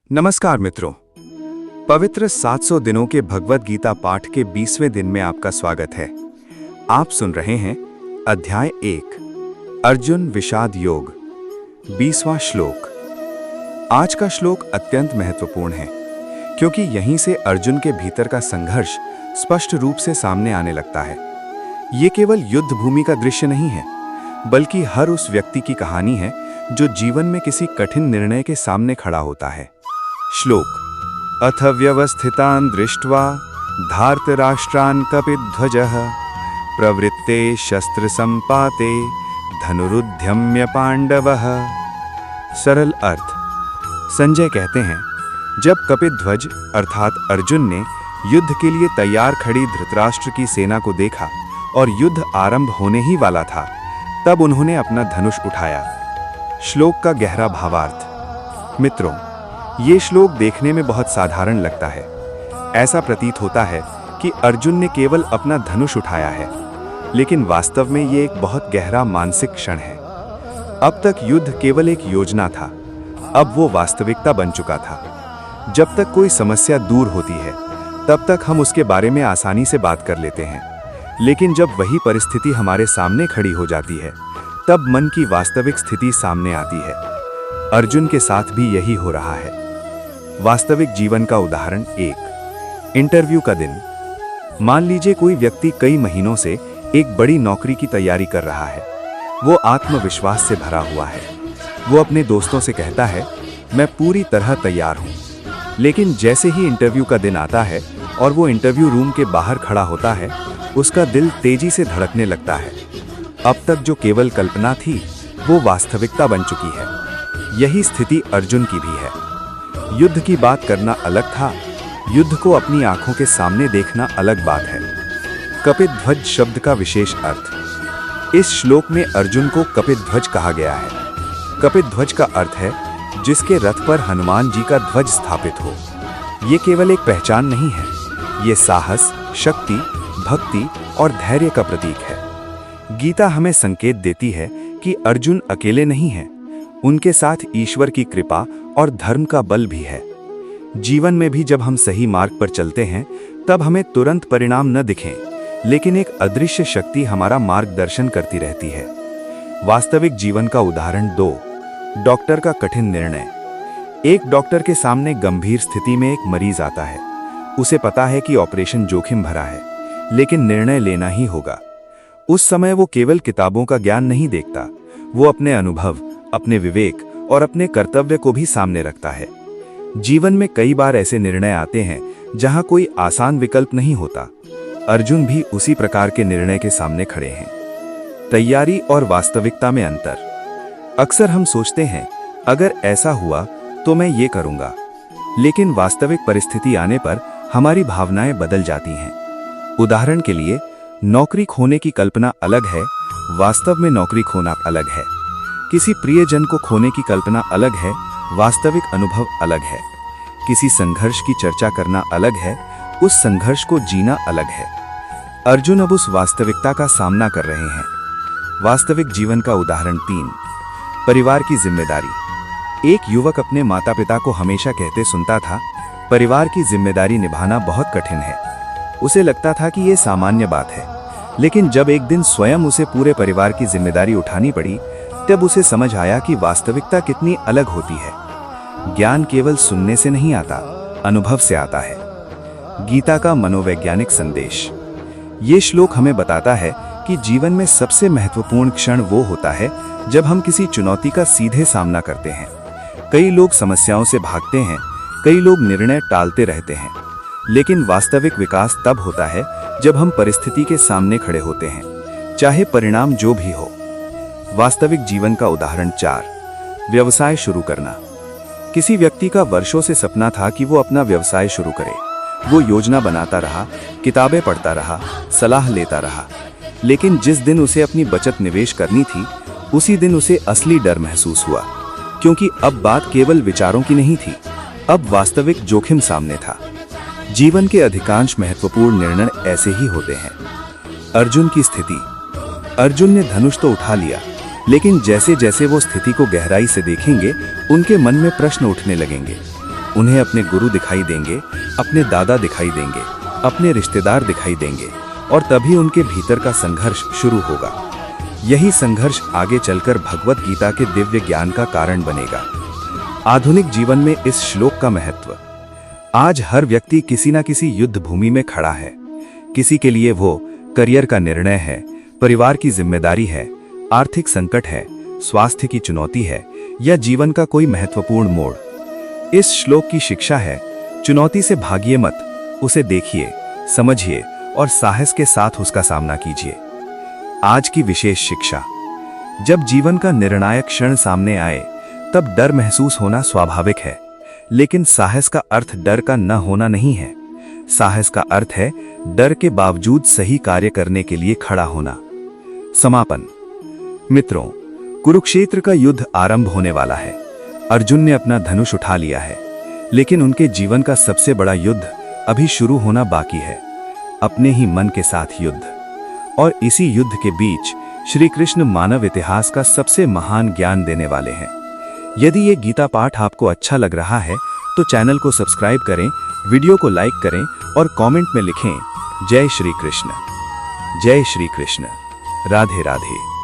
नमस्कार मित्रों, पवित्र 700 दिनों के भगवद गीता पाठ के 20वें दिन में आपका स्वागत है। आप सुन रहे हैं अध्याय 1 अर्जुन विषाद योग 20वां श्लोक। आज का श्लोक अत्यंत महत्वपूर्ण है क्योंकि यहीं से अर्जुन के भीतर का संघर्ष स्पष्ट रूप से सामने आने लगता है। ये केवल युद्ध भूमि का दृश्य नहीं है, बल्कि हर उस व्यक्ति की कहानी है जो जीवन में किसी कठिन निर्णय के सामने खड़ा होता है। श्लोक अथ व्यवस्थितान् दृष्ट्वा धार्तराष्ट्रान् कपिध्वजः प्रवृत्ते शस्त्र संपाते धनुरुद्यम्य पांडवः। सरल अर्थ। संजय कहते हैं, जब कपिध्वज अर्थात अर्जुन ने युद्ध के लिए तैयार खड़ी धृतराष्ट्र की सेना को देखा और युद्ध आरंभ होने ही वाला था, तब उन्होंने अपना धनुष उठाया। श्लोक का गहरा भावार्थ। मित्रों, ये श्लोक देखने में बहुत साधारण लगता है। ऐसा प्रतीत होता है कि अर्जुन ने केवल अपना धनुष उठाया है, लेकिन वास्तव में ये एक बहुत गहरा मानसिक क्षण है। अब तक युद्ध केवल एक योजना था, अब वो वास्तविकता बन चुका था। जब तक कोई समस्या दूर होती है, तब तक हम उसके बारे में आसानी से बात कर लेते हैं, लेकिन जब वही परिस्थिति हमारे सामने खड़ी हो जाती है, तब मन की वास्तविक स्थिति सामने आती है। अर्जुन के साथ भी यही हो रहा है। वास्तविक जीवन का उदाहरण 1 इंटरव्यू का दिन। मान लीजिए कोई व्यक्ति कई महीनों से एक बड़ी नौकरी की तैयारी कर रहा है। वो आत्मविश्वास से भरा हुआ है। वो अपने दोस्तों से कहता है, मैं पूरी तरह तैयार हूँ। लेकिन जैसे ही इंटरव्यू का दिन आता है और वो इंटरव्यू रूम के बाहर खड़ा होता है, उसका दिल तेजी से धड़कने लगता है। अब तक जो केवल कल्पना थी, वो वास्तविकता बन चुकी है। यही स्थिति अर्जुन की भी है। युद्ध की बात करना अलग था, युद्ध को अपनी आंखों के सामने देखना अलग बात है। कपिध्वज शब्द का विशेष अर्थ। इस श्लोक में अर्जुन को कपिध्वज कहा गया है। कपिध्वज का अर्थ है जिसके रथ पर हनुमान जी का ध्वज स्थापित हो। ये केवल एक पहचान नहीं है, ये साहस, शक्ति, भक्ति और धैर्य का प्रतीक है। गीता हमें संकेत देती है कि अर्जुन अकेले नहीं है, उनके साथ ईश्वर की कृपा और धर्म का बल भी है। जीवन में भी जब हम सही मार्ग पर चलते हैं, तब हमें तुरंत परिणाम न दिखें, लेकिन एक अदृश्य शक्ति हमारा मार्गदर्शन करती रहती है। वास्तविक जीवन का उदाहरण 2 डॉक्टर का कठिन निर्णय। एक डॉक्टर के सामने गंभीर स्थिति में एक मरीज आता है। उसे पता है कि ऑपरेशन जोखिम भरा है, लेकिन निर्णय लेना ही होगा। उस समय वो केवल किताबों का ज्ञान नहीं देखता, वो अपने अनुभव, अपने विवेक और अपने कर्तव्य को भी सामने रखता है। जीवन में कई बार ऐसे निर्णय आते हैं जहां कोई आसान विकल्प नहीं होता। अर्जुन भी उसी प्रकार के निर्णय के सामने खड़े हैं। तैयारी और वास्तविकता में अंतर। अक्सर हम सोचते हैं, अगर ऐसा हुआ तो मैं ये करूंगा, लेकिन वास्तविक परिस्थिति आने पर हमारी भावनाएं बदल जाती हैं। उदाहरण के लिए, नौकरी खोने की कल्पना अलग है, वास्तव में नौकरी खोना अलग है। किसी प्रियजन को खोने की कल्पना अलग है, वास्तविक अनुभव अलग है। किसी संघर्ष की चर्चा करना अलग है, उस संघर्ष को जीना अलग है। अर्जुन अब उस वास्तविकता का सामना कर रहे हैं। वास्तविक जीवन का उदाहरण 3 परिवार की जिम्मेदारी। एक युवक अपने माता पिता को हमेशा कहते सुनता था, परिवार की जिम्मेदारी निभाना बहुत कठिन है। उसे लगता था कि ये सामान्य बात है, लेकिन जब एक दिन स्वयं उसे पूरे परिवार की जिम्मेदारी उठानी पड़ी, तब उसे समझ आया कि वास्तविकता कितनी अलग होती है। ज्ञान केवल सुनने से नहीं आता, अनुभव से आता है। गीता का मनोवैज्ञानिक संदेश। ये श्लोक हमें बताता है कि जीवन में सबसे महत्वपूर्ण क्षण वो होता है जब हम किसी चुनौती का सीधे सामना करते हैं। कई लोग समस्याओं से भागते हैं, कई लोग निर्णय टालते रहते हैं, लेकिन वास्तविक विकास तब होता है जब हम परिस्थिति के सामने खड़े होते हैं, चाहे परिणाम जो भी हो। वास्तविक जीवन का उदाहरण 4 व्यवसाय शुरू करना। किसी व्यक्ति का वर्षों से सपना था कि वो अपना व्यवसाय शुरू करे। वो योजना बनाता रहा, किताबें पढ़ता रहा, सलाह लेता रहा, लेकिन जिस दिन उसे अपनी बचत निवेश करनी थी, उसी दिन उसे असली डर महसूस हुआ, क्योंकि अब बात केवल विचारों की नहीं थी, अब वास्तविक जोखिम सामने था। जीवन के अधिकांश महत्वपूर्ण निर्णय ऐसे ही होते हैं। अर्जुन की स्थिति। अर्जुन ने धनुष तो उठा लिया, लेकिन जैसे जैसे वो स्थिति को गहराई से देखेंगे, उनके मन में प्रश्न उठने लगेंगे। उन्हें अपने गुरु दिखाई देंगे, अपने दादा दिखाई देंगे, अपने रिश्तेदार दिखाई देंगे, और तभी उनके भीतर का संघर्ष शुरू होगा। यही संघर्ष आगे चलकर भगवत गीता के दिव्य ज्ञान का कारण बनेगा। आधुनिक जीवन में इस श्लोक का महत्व। आज हर व्यक्ति किसी न किसी युद्ध भूमि में खड़ा है। किसी के लिए वो करियर का निर्णय है, परिवार की जिम्मेदारी है, आर्थिक संकट है, स्वास्थ्य की चुनौती है, या जीवन का कोई महत्वपूर्ण मोड़। इस श्लोक की शिक्षा है, चुनौती से भागिए मत, उसे देखिए, समझिए और साहस के साथ उसका सामना कीजिए। आज की विशेष शिक्षा। जब जीवन का निर्णायक क्षण सामने आए तब डर महसूस होना स्वाभाविक है, लेकिन साहस का अर्थ डर का न होना नहीं है। साहस का अर्थ है डर के बावजूद सही कार्य करने के लिए खड़ा होना। समापन। मित्रों, कुरुक्षेत्र का युद्ध आरंभ होने वाला है। अर्जुन ने अपना धनुष उठा लिया है, लेकिन उनके जीवन का सबसे बड़ा युद्ध अभी शुरू होना बाकी है, अपने ही मन के साथ युद्ध। और इसी युद्ध के बीच श्री कृष्ण मानव इतिहास का सबसे महान ज्ञान देने वाले हैं। यदि ये गीता पाठ आपको अच्छा लग रहा है तो चैनल को सब्सक्राइब करें, वीडियो को लाइक करें और कमेंट में लिखें जय श्री कृष्ण। जय श्री कृष्ण। राधे राधे।